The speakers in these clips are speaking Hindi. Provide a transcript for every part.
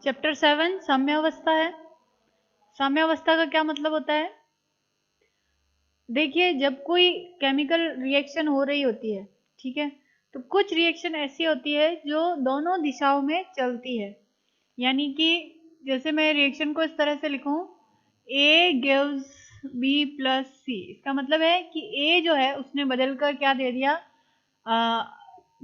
चैप्टर 7 साम्यावस्था है। साम्यावस्था का क्या मतलब होता है? देखिए, जब कोई केमिकल रिएक्शन हो रही होती है, ठीक है, तो कुछ रिएक्शन ऐसी होती है जो दोनों दिशाओं में चलती है। यानी कि जैसे मैं रिएक्शन को इस तरह से लिखूं, A gives B plus C, इसका मतलब है कि A जो है उसने बदलकर क्या दे दिया,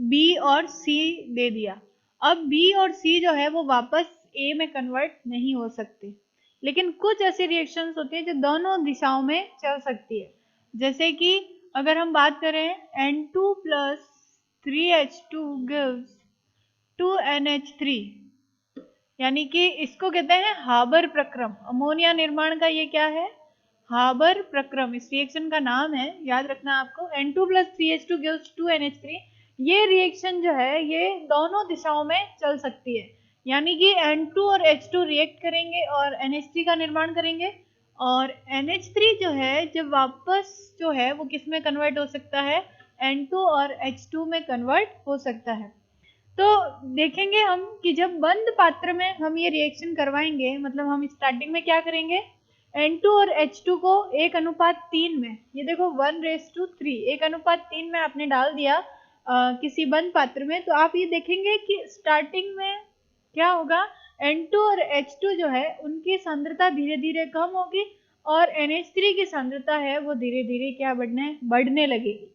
B और C दे दिया। अब B और C जो है वो वापस A में कन्वर्ट नहीं हो सकते, लेकिन कुछ ऐसी रिएक्शंस होती है जो दोनों दिशाओं में चल सकती है। जैसे कि अगर हम बात करें N2 plus 3H2 gives 2NH3, यानी कि इसको कहते हैं हाबर प्रक्रम। अमोनिया निर्माण का ये क्या है? हाबर प्रक्रम। इस रिएक्शन का नाम है, याद रखना आपको, N2 plus 3H2 gives 2NH3। ये रिएक्शन जो है ये दोनों दिशाओं में चल सकती है, यानी कि N2 और H2 रिएक्ट करेंगे और NH3 का निर्माण करेंगे, और NH3 जो है जब वापस जो है वो किस में कन्वर्ट हो सकता है? N2 और H2 में कन्वर्ट हो सकता है। तो देखेंगे हम कि जब बंद पात्र में हम ये रिएक्शन करवाएंगे, मतलब हम स्टार्टिंग में क्या करेंगे, N2 और H2 को 1:3 में, ये देखो 1:3, 1:3 में आपने डाल दिया किसी बंद पात्र में, तो आप ये देखेंगे कि स्टार्टिंग में क्या होगा, N2 और H2 जो है उनकी सांद्रता धीरे धीरे कम होगी और NH3 की सांद्रता है वो धीरे धीरे क्या बढ़ने लगेगी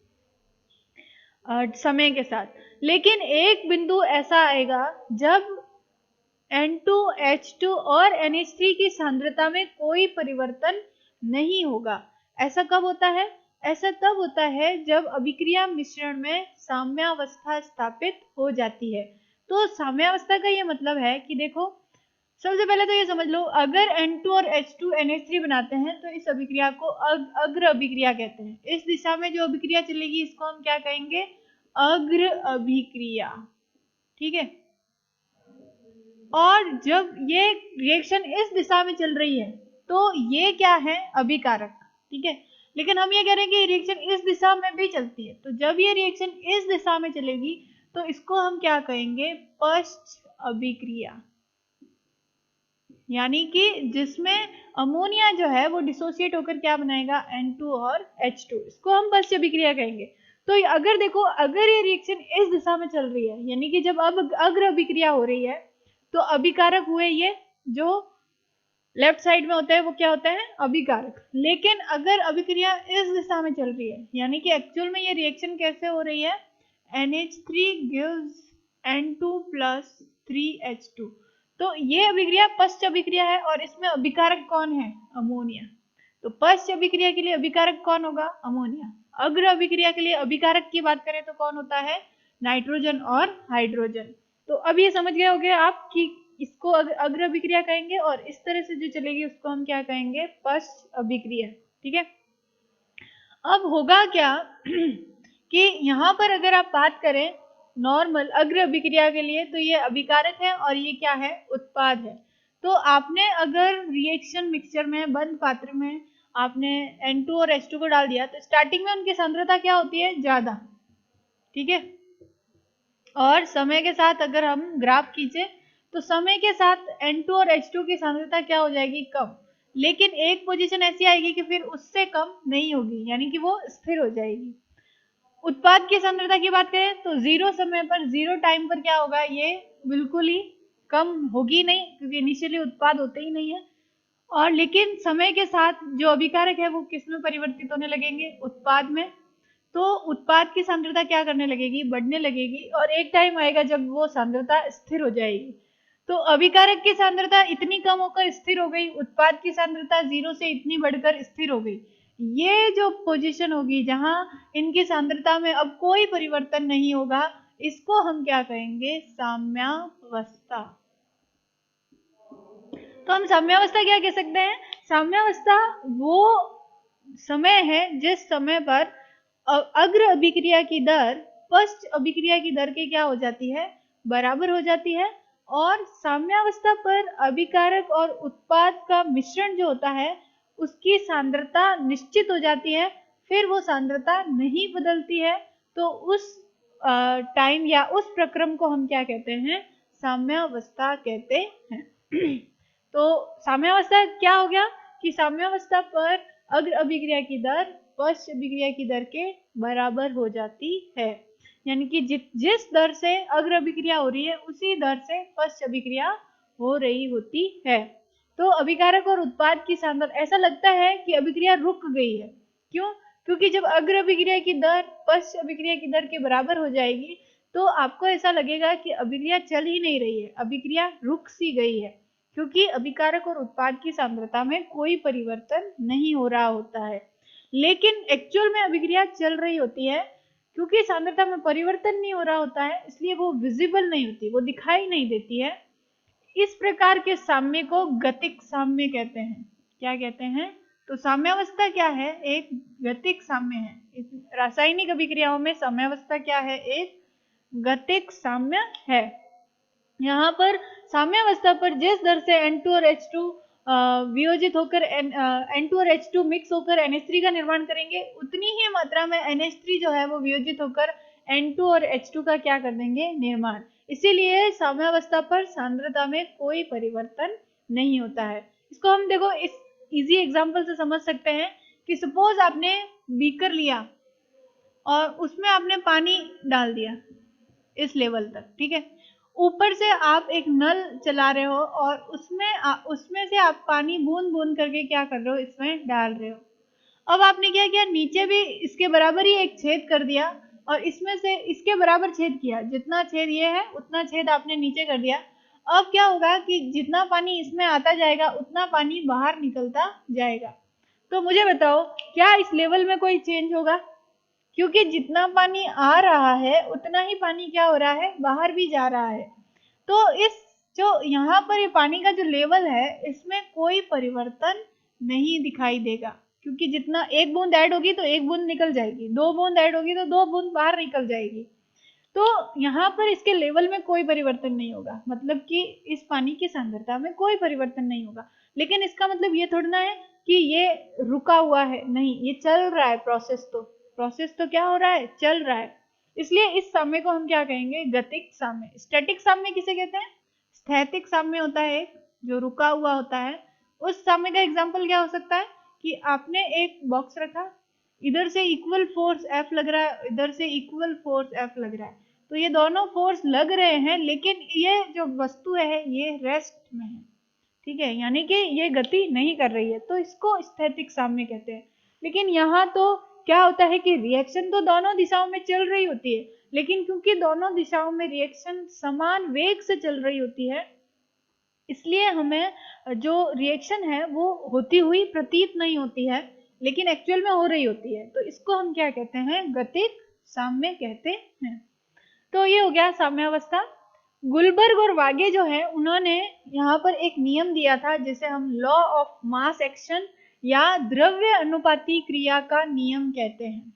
समय के साथ। लेकिन एक बिंदु ऐसा आएगा जब N2, H2 और NH3 की सांद्रता में कोई परिवर्तन नहीं होगा। ऐसा कब होता है? ऐसा तब होता है जब अभिक्रिया मिश्रण में साम्यावस्था स्थापित हो जाती है। तो साम्यावस्था का ये मतलब है कि देखो, सबसे पहले तो ये समझ लो, अगर N2 और H2 NH3 बनाते हैं तो इस अभिक्रिया को अग्र अभिक्रिया कहते हैं। इस दिशा में जो अभिक्रिया चलेगी इसको हम क्या कहेंगे? अग्र अभिक्रिया, ठीक है। और जब ये रिएक्शन इस दिशा में चल रही है तो ये क्या है? अभिकारक, ठीक है। लेकिन हम ये कह रहे हैं कि रिएक्शन इस दिशा में भी चलती है, तो जब ये रिएक्शन इस दिशा में चलेगी तो इसको हम क्या कहेंगे? पश्च अभिक्रिया, यानी कि जिसमें अमोनिया जो है वो डिसोसिएट होकर क्या बनाएगा? N2 और H2, इसको हम पश्च अभिक्रिया कहेंगे। तो अगर देखो, अगर ये रिएक्शन इस दिशा में चल रही है, यानी कि जब अब अग्र अभिक्रिया हो रही है, तो अभिकारक हुए ये जो लेफ्ट साइड में होता है वो क्या होता है? अभिकारक। लेकिन अगर अभिक्रिया इस दिशा में चल रही है, यानी कि एक्चुअल में ये रिएक्शन कैसे हो रही है? NH3 gives N2 plus 3H2, तो ये अभिक्रिया पश्च अभिक्रिया है और इसमें अभिकारक कौन है? अमोनिया। तो पश्च अभिक्रिया के लिए अभिकारक कौन होगा? अमोनिया। अग्र अभिक्रिया के लिए अभिकारक की बात करें तो कौन होता है? नाइट्रोजन और हाइड्रोजन। तो अब ये समझ गए होंगे आप कि इसको अग्र अभिक्रिया कहेंगे और इस तरह से जो चलेगी उसको हम क्या कहेंगे? पश्च अभिक्रिया, ठीक है। अब होगा क्या कि यहाँ पर अगर आप बात करें नॉर्मल अग्र अभिक्रिया के लिए, तो ये अभिकारक है और ये क्या है? उत्पाद है। तो आपने अगर रिएक्शन मिक्सचर में बंद पात्र में आपने N2 और H2 को डाल दिया, तो स्टार्टिंग में उनकी सांद्रता क्या होती है? ज्यादा, ठीक है। और समय के साथ अगर हम ग्राफ खींचे तो समय के साथ N2 और H2 की सांद्रता क्या हो जाएगी? कम। लेकिन एक पोजीशन ऐसी आएगी कि फिर उससे कम नहीं होगी, यानी कि वो स्थिर हो जाएगी। उत्पाद की सांद्रता की बात करें तो जीरो समय पर, जीरो टाइम पर क्या होगा? ये बिल्कुल ही कम होगी नहीं, क्योंकि इनिशियली उत्पाद होते ही नहीं है। और लेकिन समय के साथ जो अभिकारक है वो किस में परिवर्तित होने लगेंगे? उत्पाद में। तो उत्पाद की सांद्रता क्या करने लगेगी? बढ़ने लगेगी, और एक टाइम आएगा जब वो सांद्रता स्थिर हो जाएगी। तो अभिकारक की सांद्रता इतनी कम होकर स्थिर हो गई, उत्पाद की सांद्रता जीरो से इतनी बढ़कर स्थिर हो गई। ये जो पोजीशन होगी जहां इनकी सांद्रता में अब कोई परिवर्तन नहीं होगा, इसको हम क्या कहेंगे? साम्यावस्था। तो हम साम्यावस्था क्या कह सकते हैं? साम्यावस्था वो समय है जिस समय पर अग्र अभिक्रिया की दर पश्च अभिक्रिया की दर के क्या हो जाती है? बराबर हो जाती है। और साम्यावस्था पर अभिकारक और उत्पाद का मिश्रण जो होता है उसकी सांद्रता निश्चित हो जाती है, फिर वो सांद्रता नहीं बदलती है। तो उस टाइम या उस प्रक्रम को हम क्या कहते हैं? साम्यावस्था कहते हैं। तो साम्यावस्था क्या हो गया कि साम्यावस्था पर अग्र अभिक्रिया की दर पश्च अभिक्रिया की दर के बराबर हो जाती है, यानी कि जिस दर से अग्र अभिक्रिया हो रही है उसी दर से पश्च अभिक्रिया हो रही होती है। तो अभिकारक और उत्पाद की सांद्रता, ऐसा लगता है कि अभिक्रिया रुक गई है। क्यों? क्योंकि जब अग्र अभिक्रिया की दर पश्च अभिक्रिया की दर के बराबर हो जाएगी तो आपको ऐसा लगेगा कि अभिक्रिया चल ही नहीं रही है, अभिक्रिया रुक सी गई है, क्योंकि अभिकारक और उत्पाद की सांद्रता में कोई परिवर्तन नहीं हो रहा होता है। लेकिन एक्चुअल में अभिक्रिया चल रही होती है, क्योंकि सांद्रता में परिवर्तन नहीं हो रहा होता है इसलिए वो विजिबल नहीं होती, वो दिखाई नहीं देती है। इस प्रकार के साम्य को गतिक साम्य कहते हैं। क्या कहते हैं? तो साम्यावस्था क्या है? एक गतिक साम्य है। रासायनिक अभिक्रियाओं में साम्यावस्था क्या है? एक गतिक साम्य है। यहाँ पर साम्यावस्था पर जिस दर से N2 और H2 वियोजित होकर N2 और H2 मिक्स होकर NH3 का निर्माण करेंगे, उतनी ही मात्रा में NH3 जो है वो वियोजित होकर N2 और H2 का क्या कर देंगे? निर्माण। इसीलिए साम्यावस्था पर सांद्रता में कोई परिवर्तन नहीं होता है। इसको हम देखो इस इजी एग्जांपल से समझ सकते हैं कि सपोज आपने बीकर लिया और उसमें आपने पानी डाल दिया इस लेवल तक, ठीक है। ऊपर से आप एक नल चला रहे हो और उसमें से आप पानी बूंद बूंद करके क्या कर रहे हो? इसमें डाल रहे हो। अब आपने क्या किया? नीचे भी इसके बराबर ही एक छेद कर दिया और इसमें से इसके बराबर छेद किया, जितना छेद ये है उतना छेद आपने नीचे कर दिया। अब क्या होगा कि जितना पानी इसमें आता जाएगा उतना पानी बाहर निकलता जाएगा। तो मुझे बताओ, क्या इस लेवल में कोई चेंज होगा? क्योंकि जितना पानी आ रहा है उतना ही पानी क्या हो रहा है? बाहर भी जा रहा है। तो इस जो यहाँ पर ये पानी का जो लेवल है इसमें कोई परिवर्तन नहीं दिखाई देगा, क्योंकि जितना एक बूंद ऐड होगी तो एक बूंद निकल जाएगी, दो बूंद ऐड होगी तो दो बूंद बाहर निकल जाएगी। तो यहाँ पर इसके लेवल में कोई परिवर्तन नहीं होगा, मतलब कि इस पानी की सांद्रता में कोई परिवर्तन नहीं होगा। लेकिन इसका मतलब ये थोड़ी ना है कि ये रुका हुआ है, नहीं, ये चल रहा है। प्रोसेस तो क्या हो रहा है? चल रहा है। इसलिए इस साम्य को हम क्या कहेंगे? गतिक साम्य। स्टैटिक साम्य किसे कहते हैं? स्थैतिक साम्य होता है एक, जो रुका हुआ होता है। उस साम्य का एग्जाम्पल क्या हो सकता है कि आपने एक बॉक्स रखा, इधर से इक्वल फोर्स F लग रहा है, इधर से इक्वल फोर्स F लग रहा है, तो ये दोनों फोर्स लग रहे हैं लेकिन ये जो वस्तु है ये रेस्ट में है, ठीक है, यानी कि ये गति नहीं कर रही है, तो इसको स्थैतिक साम्य कहते हैं। लेकिन यहाँ तो क्या होता है कि रिएक्शन तो दोनों दिशाओं में चल रही होती है, लेकिन क्योंकि दोनों दिशाओं में रिएक्शन समान वेग से चल रही होती है इसलिए हमें जो रिएक्शन है वो होती हुई प्रतीत नहीं होती है, लेकिन एक्चुअल में हो रही होती है। तो इसको हम क्या कहते हैं? गतिक साम्य कहते हैं। तो ये हो गया साम्यावस्था। गुलबर्ग और वागे जो है उन्होंने यहाँ पर एक नियम दिया था जिसे हम लॉ ऑफ मास एक्शन या द्रव्य अनुपाती क्रिया का नियम कहते हैं,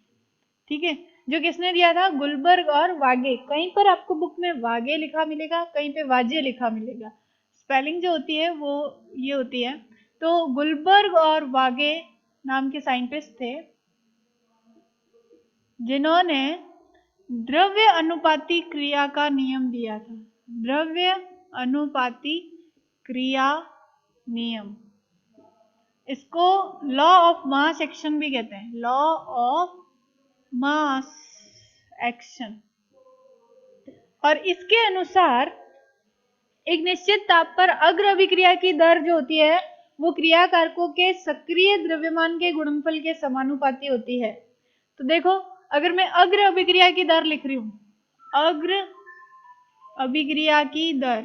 ठीक है। जो किसने दिया था? गुलबर्ग और वागे। कहीं पर आपको बुक में वागे लिखा मिलेगा, कहीं पे वाजे लिखा मिलेगा, स्पेलिंग जो होती है वो ये होती है। तो गुलबर्ग और वागे नाम के साइंटिस्ट थे जिन्होंने द्रव्य अनुपाती क्रिया का नियम दिया था। द्रव्य अनुपाती क्रिया नियम, इसको लॉ ऑफ मास एक्शन भी कहते हैं। Law of mass action. और इसके अनुसार एक निश्चित ताप पर अग्र अभिक्रिया की दर जो होती है वो क्रिया कारकों के सक्रिय द्रव्यमान के गुणनफल के समानुपाती होती है। तो देखो, अगर मैं अग्र अभिक्रिया की दर लिख रही हूं, अग्र अभिक्रिया की दर,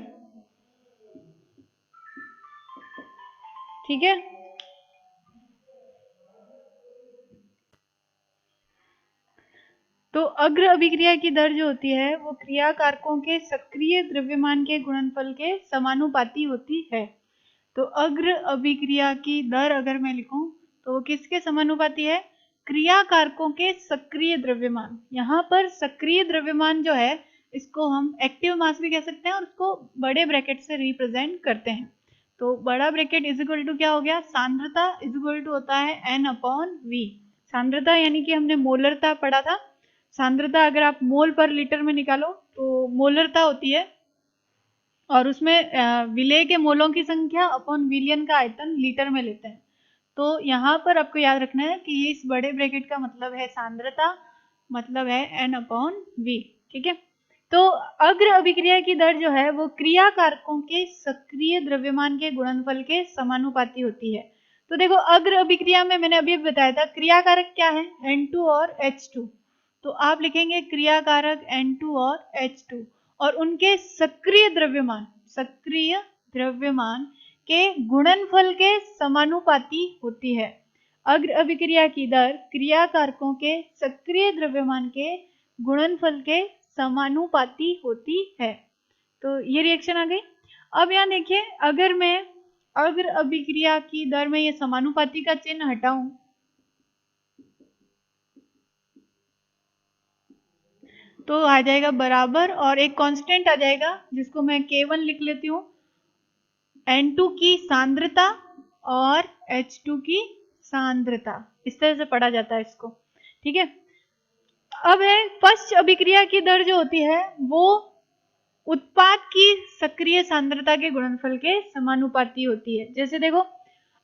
ठीक है, तो अग्र अभिक्रिया की दर जो होती है वो क्रिया कारकों के सक्रिय द्रव्यमान के गुणनफल के समानुपाती होती है। तो अग्र अभिक्रिया की दर अगर मैं लिखूं तो वो किसके समानुपाती है? क्रिया कारकों के सक्रिय द्रव्यमान। यहाँ पर सक्रिय द्रव्यमान जो है इसको हम एक्टिव मास भी कह सकते हैं और उसको बड़े ब्रैकेट से रिप्रेजेंट करते हैं। तो बड़ा ब्रैकेट इज इक्वल टू क्या हो गया? सांद्रता इज इक्वल टू होता है N/V। सांद्रता यानी कि हमने मोलरता पढ़ा था। सांद्रता अगर आप मोल पर लीटर में निकालो तो मोलरता होती है और उसमें विलेय के मोलों की संख्या अपॉन विलियन का आयतन लीटर में लेते हैं। तो यहाँ पर आपको याद रखना है कि इस बड़े ब्रैकेट का मतलब है सांद्रता, मतलब है N/V, ठीक है। तो अग्र अभिक्रिया की दर जो है वो क्रिया कारकों के सक्रिय द्रव्यमान के गुणनफल के समानुपाती होती है। तो देखो अग्र अभिक्रिया में मैंने अभी बताया था क्रिया कारक क्या है, N2 और H2। तो आप लिखेंगे क्रिया कारक N2 और H2 और उनके सक्रिय द्रव्यमान के गुणनफल के समानुपाती होती है। अग्र अभिक्रिया की दर क्रिया कारकों के सक्रिय द्रव्यमान के गुणनफल के समानुपाती होती है। तो ये रिएक्शन आ गई। अब यहाँ देखिए अगर मैं अग्र अभिक्रिया की दर में ये समानुपाती का चिन्ह हटाऊं तो आ जाएगा बराबर और एक कांस्टेंट आ जाएगा जिसको मैं K1 लिख लेती हूँ, N2 की सांद्रता और H2 की सांद्रता, इस तरह से पढ़ा जाता है इसको, ठीक है। अब है पश्च अभिक्रिया की दर जो होती है वो उत्पाद की सक्रिय सांद्रता के गुणनफल के समानुपाती होती है। जैसे देखो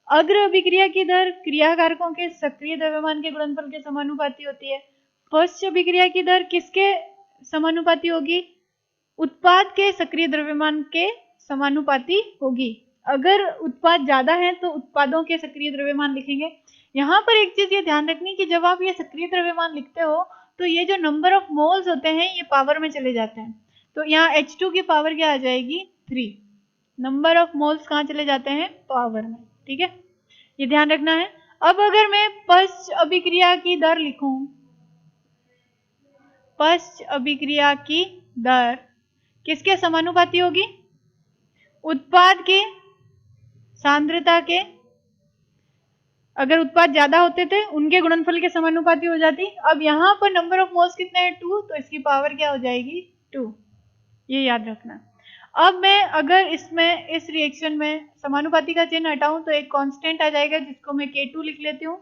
अग्र अभिक्रिया की दर क्रिया कारकों के सक्रिय द्रव्यमान के गुणनफल के समानुपाती होती है। पश्च अभिक्रिया की दर किसके समानुपाती होगी, उत्पाद के सक्रिय द्रव्यमान के समानुपाती होगी। अगर उत्पाद ज्यादा है तो उत्पादों के सक्रिय द्रव्यमान लिखेंगे। यहाँ पर एक चीज ये ध्यान रखनी कि जब आप ये सक्रिय द्रव्यमान लिखते हो तो ये जो नंबर ऑफ मोल्स होते हैं ये पावर में चले जाते हैं। तो यहाँ H2 की पावर क्या आ जाएगी 3, नंबर ऑफ मोल्स कहाँ चले जाते हैं पावर में, ठीक है, ये ध्यान रखना है। अब अगर मैं पश्च अभिक्रिया की दर लिखूं, पश्च अभिक्रिया की दर किसके समानुपाती होगी, उत्पाद के सांद्रता के, अगर उत्पाद ज्यादा होते थे उनके गुणनफल के समानुपाती हो जाती। अब यहाँ पर नंबर ऑफ मोल्स कितने हैं 2, तो इसकी पावर क्या हो जाएगी 2, ये याद रखना। अब मैं अगर इसमें इस रिएक्शन में समानुपाती का चिन्ह हटाऊं तो एक कांस्टेंट आ जाएगा जिसको मैं K2 लिख लेती हूँ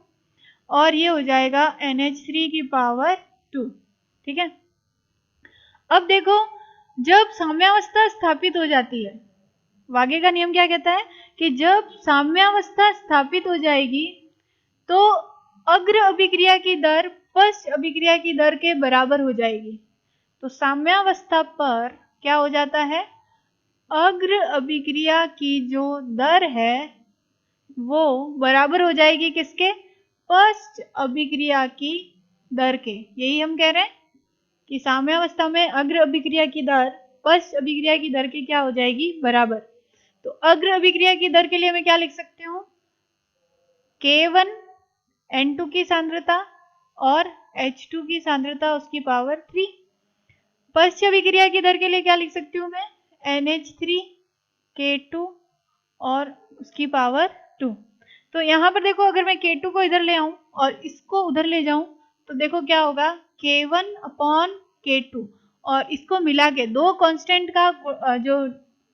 और ये हो जाएगा NH3 की पावर 2, ठीक है। अब देखो जब साम्यावस्था स्थापित हो जाती है, वागे का नियम क्या कहता है कि जब साम्यावस्था स्थापित हो जाएगी तो अग्र अभिक्रिया की दर पश्च अभिक्रिया की दर के बराबर हो जाएगी। तो साम्यावस्था पर क्या हो जाता है, अग्र अभिक्रिया की जो दर है वो बराबर हो जाएगी किसके, पश्च अभिक्रिया की दर के। यही हम कह रहे हैं कि साम्यावस्था में अग्र अभिक्रिया की दर पश्च अभिक्रिया की दर के क्या हो जाएगी बराबर। तो अग्र अभिक्रिया की दर के लिए मैं क्या लिख सकती हूँ, K1 N2 की सांद्रता और H2 की सांद्रता उसकी पावर 3। पश्च अभिक्रिया की दर के लिए क्या लिख सकती हूँ मैं, NH3 K2 और उसकी पावर 2। तो यहाँ पर देखो अगर मैं K2 को इधर ले आऊं और इसको उधर ले जाऊं तो देखो क्या होगा K1 अपॉन K2 और इसको मिला के दो कांस्टेंट का जो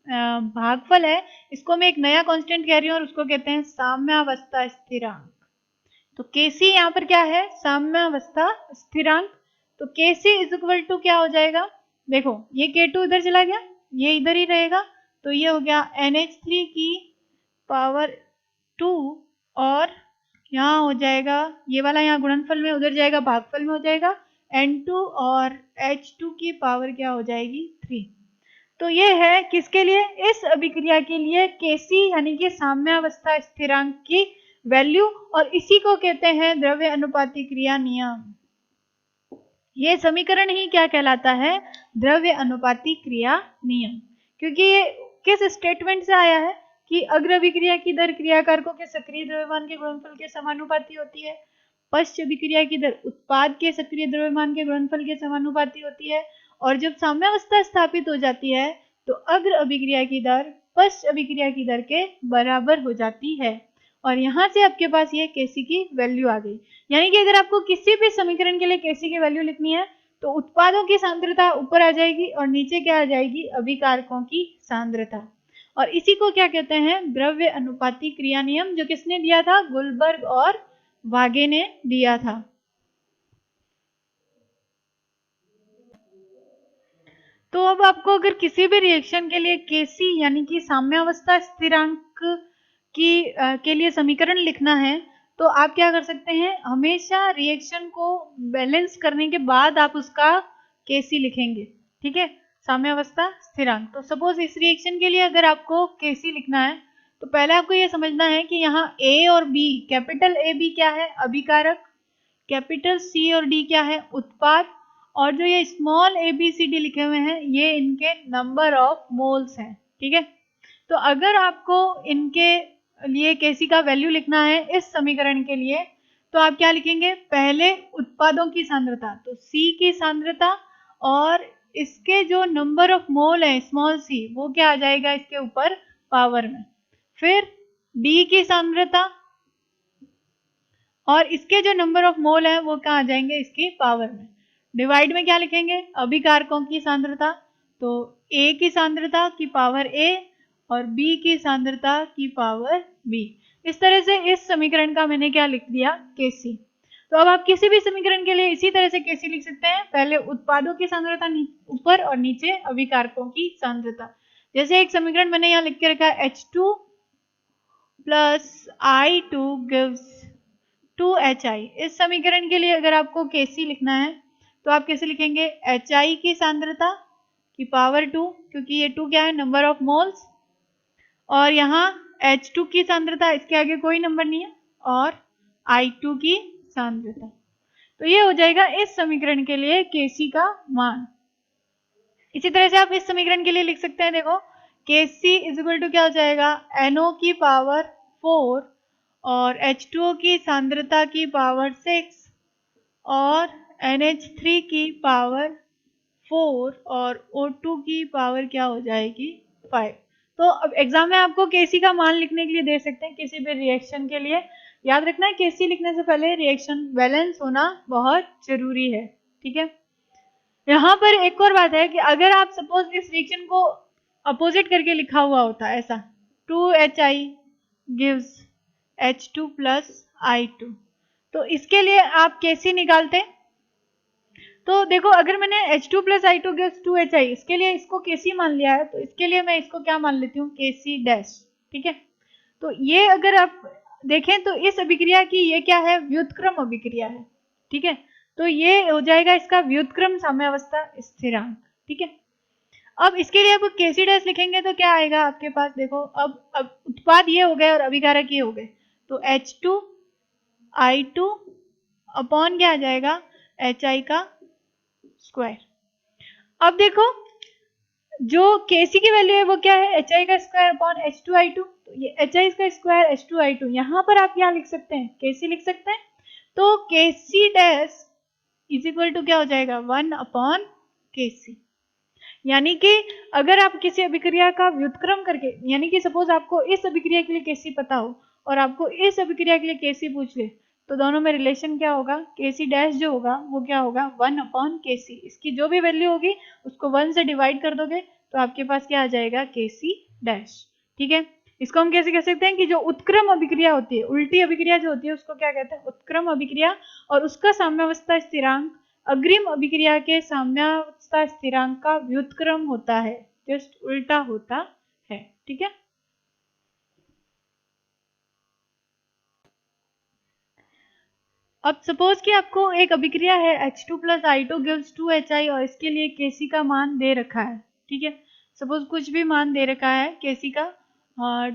भागफल है इसको मैं एक नया कांस्टेंट कह रही हूँ और उसको कहते हैं साम्यावस्था स्थिरांक। तो Kc यहाँ पर क्या है, साम्यावस्था स्थिरांक। तो Kc इज इक्वल टू क्या हो जाएगा, देखो ये K2 इधर चला गया, ये इधर ही रहेगा, तो ये हो गया NH3 की पावर 2 और यहाँ हो जाएगा ये वाला यहाँ गुणनफल में उधर जाएगा भागफल में हो जाएगा N2 और H2 की पावर क्या हो जाएगी 3। तो ये है किसके लिए, इस अभिक्रिया के लिए Kc यानी कि साम्यावस्था स्थिरांक की वैल्यू, और इसी को कहते हैं द्रव्य अनुपाती क्रिया नियम। ये समीकरण ही क्या कहलाता है, द्रव्य अनुपाती क्रिया नियम, क्योंकि ये किस स्टेटमेंट से आया है कि अग्र अभिक्रिया की दर क्रिया कारकों के सक्रिय द्रव्यमान के गुणनफल के समानुपाती होती है, पश्च अभिक्रिया की दर उत्पाद के सक्रिय द्रव्यमान के गुणनफल के समानुपाती होती है, और जब साम्यावस्था स्थापित हो जाती है तो अग्र अभिक्रिया की दर पश्च अभिक्रिया की दर के बराबर हो जाती है। और यहाँ से आपके पास ये Kc की वैल्यू आ गई। यानी कि अगर आपको किसी भी समीकरण के लिए Kc की वैल्यू लिखनी है तो उत्पादों की सांद्रता ऊपर आ जाएगी और नीचे क्या आ जाएगी, अभिकारकों की सांद्रता। और इसी को क्या कहते हैं, द्रव्य अनुपाती क्रिया नियम, जो किसने दिया था, गुलबर्ग और वागे ने दिया था। तो अब आपको अगर किसी भी रिएक्शन के लिए केसी यानी कि साम्यावस्था स्थिरांक के लिए समीकरण लिखना है, तो आप क्या कर सकते हैं, हमेशा रिएक्शन को बैलेंस करने के बाद आप उसका केसी लिखेंगे, ठीक है, साम्यावस्था स्थिरांक। तो सपोज इस रिएक्शन के लिए अगर आपको केसी लिखना है, तो पहले आपको ये समझना है कि यहाँ ए और बी, कैपिटल ए बी क्या है, अभिकारक, कैपिटल सी और डी क्या है, उत्पाद, और जो ये small A B C D लिखे हुए हैं ये इनके नंबर ऑफ मोल्स हैं, ठीक है। तो अगर आपको इनके लिए केसी का वैल्यू लिखना है इस समीकरण के लिए, तो आप क्या लिखेंगे, पहले उत्पादों की सांद्रता, तो सी की सांद्रता और इसके जो नंबर ऑफ मोल है स्मॉल सी वो क्या आ जाएगा इसके ऊपर पावर में, फिर डी की सांद्रता और इसके जो नंबर ऑफ मोल है वो क्या आ जाएंगे इसकी पावर में, डिवाइड में क्या लिखेंगे, अभिकारकों की सांद्रता, तो A की सांद्रता की पावर A और B की सांद्रता की पावर B। इस तरह से इस समीकरण का मैंने क्या लिख दिया, Kc। तो अब आप किसी भी समीकरण के लिए इसी तरह से Kc लिख सकते हैं, पहले उत्पादों की सांद्रता ऊपर और नीचे अभिकारकों की सांद्रता। जैसे एक समीकरण मैंने यहाँ लिख के रखा है H2 plus I2 gives 2HI। इस समीकरण के लिए अगर आपको Kc लिखना है तो आप कैसे लिखेंगे, HI की सांद्रता की पावर 2, क्योंकि ये 2 क्या है, नंबर ऑफ मोल्स, और यहाँ H2 की सांद्रता, इसके आगे कोई नंबर नहीं है, और I2 की सांद्रता। तो ये हो जाएगा इस समीकरण के लिए Kc का मान। इसी तरह से आप इस समीकरण के लिए लिख सकते हैं, देखो Kc इज इक्वल टू क्या हो जाएगा, NO की पावर 4 और H2O की सांद्रता की पावर 6 और NH3 की पावर 4 और O2 की पावर क्या हो जाएगी 5। तो अब एग्जाम में आपको Kc का मान लिखने के लिए दे सकते हैं किसी भी रिएक्शन के लिए। याद रखना है Kc लिखने से पहले रिएक्शन बैलेंस होना बहुत जरूरी है, ठीक है। यहाँ पर एक और बात है कि अगर आप सपोज इस रिएक्शन को अपोजिट करके लिखा हुआ होता है ऐसा, 2HI gives H2 plus I2, तो इसके लिए आप Kc निकालते, तो देखो अगर मैंने H2 plus I2 gives 2HI, इसके लिए इसको Kc मान लिया है, तो इसके लिए मैं इसको क्या मान लेती हूँ, Kc डैश, ठीक है। तो ये अगर आप देखें तो इस अभिक्रिया की ये क्या है, व्युत्क्रम अभिक्रिया है, ठीक है। तो ये हो जाएगा इसका व्युत्क्रम साम्यावस्था स्थिरांक, ठीक है। अब इसके लिए आप Kc डैश लिखेंगे तो क्या आएगा आपके पास, देखो अब उत्पाद ये हो गए और अभिकारक ये हो गए, तो H2 I2 अपॉन क्या आ जाएगा, HI का स्क्वायर। अब देखो जो Kc की वैल्यू है वो क्या है, HI का स्क्वायर अपॉन H2I2, तो ये HI का स्क्वायर H2I2, यहाँ पर आप क्या लिख सकते हैं, Kc लिख सकते हैं, तो Kc dash is equal to क्या हो जाएगा, 1 अपॉन Kc। यानी कि अगर आप किसी अभिक्रिया का व्युत्क्रम करके, यानी कि सपोज आपको इस अभिक्रिया के लिए Kc पता हो और आपको इस अभिक्रिया के लिए Kc पूछ ले, तो दोनों में रिलेशन क्या होगा, Kc डैश जो होगा वो क्या होगा, 1 अपॉन Kc। इसकी जो भी वैल्यू होगी उसको 1 से डिवाइड कर दोगे तो आपके पास क्या आ जाएगा, Kc डैश, ठीक है। इसको हम कैसे कह सकते हैं कि जो उत्क्रम अभिक्रिया होती है, उल्टी अभिक्रिया जो होती है उसको क्या कहते हैं, उत्क्रम अभिक्रिया, और उसका साम्यावस्था स्थिरांक अग्रिम अभिक्रिया के साम्यावस्था स्थिरांक का व्युत्क्रम होता है, जस्ट उल्टा होता है, ठीक है। अब सपोज कि आपको एक अभिक्रिया है H2 plus I2 gives 2HI और इसके लिए Kc का मान दे रखा है, ठीक है। सपोज कुछ भी मान दे रखा है Kc का,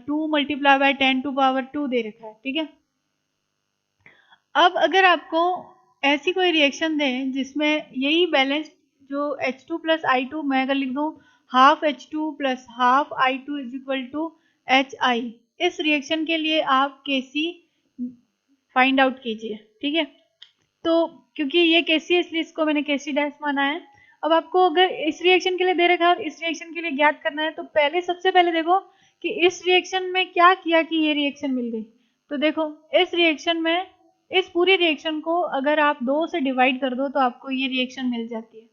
2 मल्टीप्लाई बाय 10 टू पावर 2 दे रखा है, ठीक है। अब अगर आपको ऐसी कोई रिएक्शन दें जिसमें यही बैलेंस जो H2 प्लस I2, मैं अगर लिख दूं half H2 plus half I2 is equal to HI, इस रिएक्शन के लिए आप Kc फाइंड आउट कीजिए, ठीक है। तो क्योंकि ये Kc है इसलिए इसको मैंने Kc डैश माना है। अब आपको अगर इस रिएक्शन के लिए दे रखा है और इस रिएक्शन के लिए ज्ञात करना है, तो पहले सबसे पहले देखो कि इस रिएक्शन में क्या किया कि ये रिएक्शन मिल गई। तो देखो इस रिएक्शन में, इस पूरी रिएक्शन को अगर आप 2 से डिवाइड कर दो तो आपको ये रिएक्शन मिल जाती है,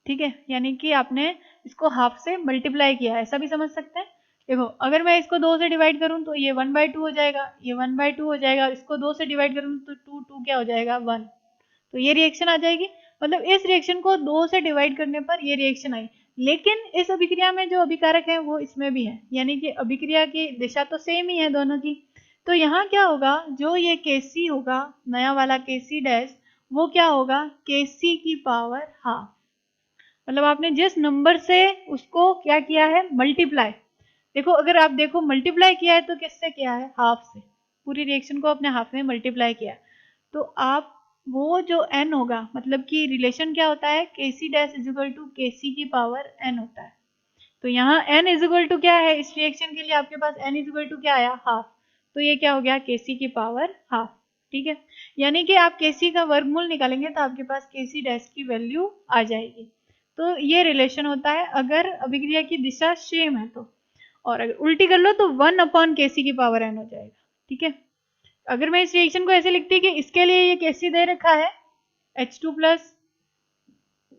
ठीक है। यानी कि आपने इसको हाफ से मल्टीप्लाई किया, ऐसा भी समझ सकते हैं। देखो अगर मैं इसको 2 से डिवाइड करूं तो ये 1/2 हो जाएगा, ये 1/2 हो जाएगा, और इसको 2 से डिवाइड करूं तो 2 क्या हो जाएगा, 1, तो ये रिएक्शन आ जाएगी। मतलब इस रिएक्शन को 2 से डिवाइड करने पर ये रिएक्शन आई। लेकिन इस अभिक्रिया में जो अभिकारक है वो इसमें भी है, यानी कि अभिक्रिया की दिशा तो सेम ही है दोनों की। तो यहाँ क्या होगा, जो ये Kc होगा, नया वाला Kc डैश, वो क्या होगा, Kc की पावर हाफ। मतलब आपने जिस नंबर से उसको क्या किया है, मल्टीप्लाई। देखो अगर आप देखो मल्टीप्लाई किया है तो किससे किया है, हाफ से। पूरी रिएक्शन को अपने हाफ में मल्टीप्लाई किया। तो आप वो जो n होगा, मतलब कि रिलेशन क्या होता है, Kc dash is equal to Kc की पावर n होता है। तो यहाँ n इज इक्वल टू क्या है, इस रिएक्शन के लिए आपके पास n इज इक्वल टू क्या आया, हाफ। तो ये क्या हो गया, Kc की पावर हाफ। ठीक है, यानी कि आप Kc का वर्गमूल निकालेंगे तो आपके पास Kc डैश की वैल्यू आ जाएगी। तो ये रिलेशन होता है अगर अभिक्रिया की दिशा सेम है तो। और अगर उल्टी कर लो तो 1/Kc की पावर n हो जाएगा। ठीक है, अगर मैं इस रिएक्शन को ऐसे लिखती कि इसके लिए ये Kc दे रखा है, H2 plus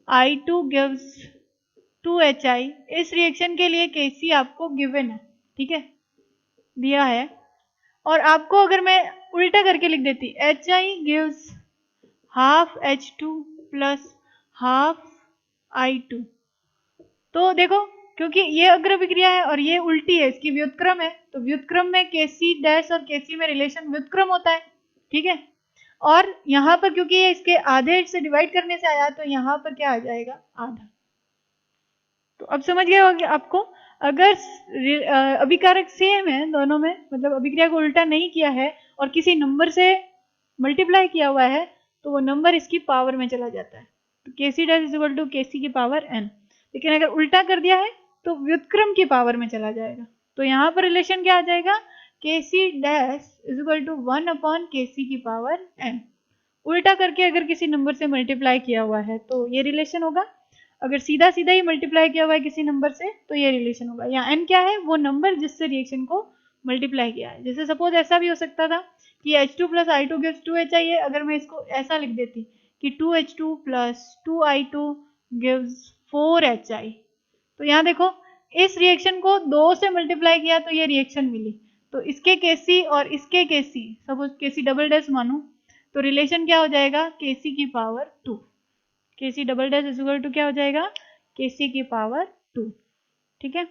I2 gives 2HI। इस रिएक्शन के लिए Kc आपको गिवन है, ठीक है, दिया है। और आपको अगर मैं उल्टा करके लिख देती, HI gives half H2 plus half I2, तो देखो क्योंकि ये अग्र अभिक्रिया है और ये उल्टी है, इसकी व्युत्क्रम है, तो व्युत्क्रम में Kc डैश और Kc में रिलेशन व्युत्क्रम होता है। ठीक है, और यहाँ पर क्योंकि ये इसके आधे से डिवाइड करने से आया, तो यहाँ पर क्या आ जाएगा, आधा। तो अब समझ गए होंगे आपको, अगर अभिकारक सेम है दोनों में, मतलब अभिक्रिया को उल्टा नहीं किया है और किसी नंबर से मल्टीप्लाई किया हुआ है, तो वो नंबर इसकी पावर में चला जाता है। तो Kc dash is equal to Kc की पावर n। लेकिन अगर उल्टा कर दिया है तो व्युत्क्रम की पावर में चला जाएगा। तो यहाँ पर रिलेशन क्या आ जाएगा, Kc dash is equal to 1/Kc की पावर n। उल्टा करके अगर किसी नंबर से मल्टीप्लाई किया हुआ है तो ये रिलेशन होगा, अगर सीधा सीधा ही मल्टीप्लाई किया हुआ है किसी नंबर से तो ये रिलेशन होगा। यहाँ n क्या है, वो नंबर जिससे रिएक्शन को मल्टीप्लाई किया है। जैसे सपोज ऐसा भी हो सकता था कि H2 plus I2 gives 2HI है, अगर मैं इसको ऐसा लिख देती कि 2H2 plus 2I2 gives 4HI। तो यहाँ देखो इस रिएक्शन को 2 से मल्टीप्लाई किया तो ये रिएक्शन मिली। तो इसके Kc और इसके Kc, suppose Kc double dash मानो, तो रिलेशन क्या हो जाएगा, Kc की power 2। Kc double dash is equal to क्या हो जाएगा, Kc की पावर 2। ठीक है।